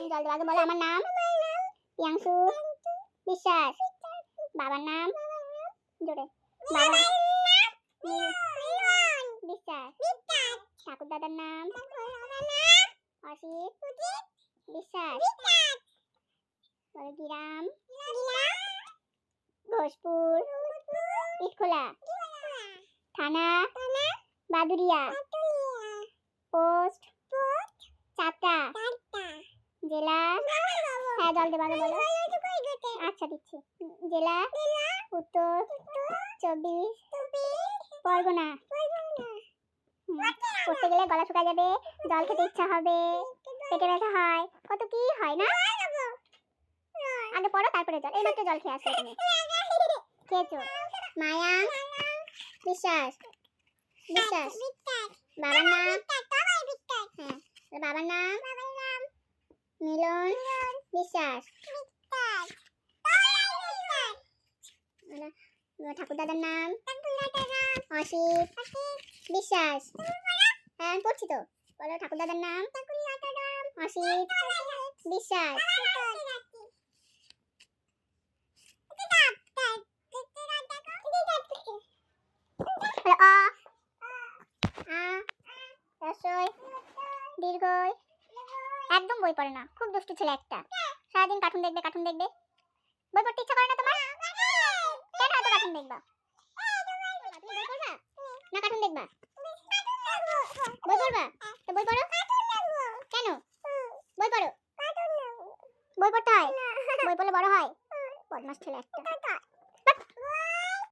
তুমি জল দেবো। আগে বলো আমার নাম প্রিয়াংশু বিশ্বাস। বাবার নাম জোরে বাবা বিশ্বাস। ঠাকুর দাদার নাম অসিত বিশ্বাস। গ্রাম ঘোষপুর ইটখোলা। থানা বাদুরিয়া। পোস্ট চাপটা। জেলা হ্যাঁ জল দেবো। আগে বলো। আচ্ছা দিচ্ছি। জেলা উত্তর 24 পরগনা। পড়তে গেলে গলা শুকায় যাবে, জল খেতে ইচ্ছা হবে, পেটে ব্যথা হয়, কত কি হয় না। আগে পড়ো তারপরে জল। এই মাত্র জল খেয়ে আসলে তুমি খেয়েছো। মায়া বিশ্বাস বিশ্বাস। বাবার নাম হ্যাঁ বাবার নাম মিলন বিশ্বাস। ঠাকুর দাদার নাম অসিত বিশ্বাস। হ্যাঁ আমি পড়ছি তো। বলো ঠাকুর দাদার নাম অসিত বিশ্বাস। দীর্ঘই একদম বই পড়ে না, খুব দুষ্টু ছেলে একটা। সারাদিন কার্টুন দেখবে কার্টুন দেখবে। বই পড়তে ইচ্ছা করে না তোমার? কেন এত কার্টুন দেখবা? তুমি বই পড়বা না কার্টুন দেখবা? বই পড়বা তো বই পড়ো। কেন বই পড়ো? বই পড়তে হয়, বই পড়লে বড় হয়। বদমাশ ছেলে একটা।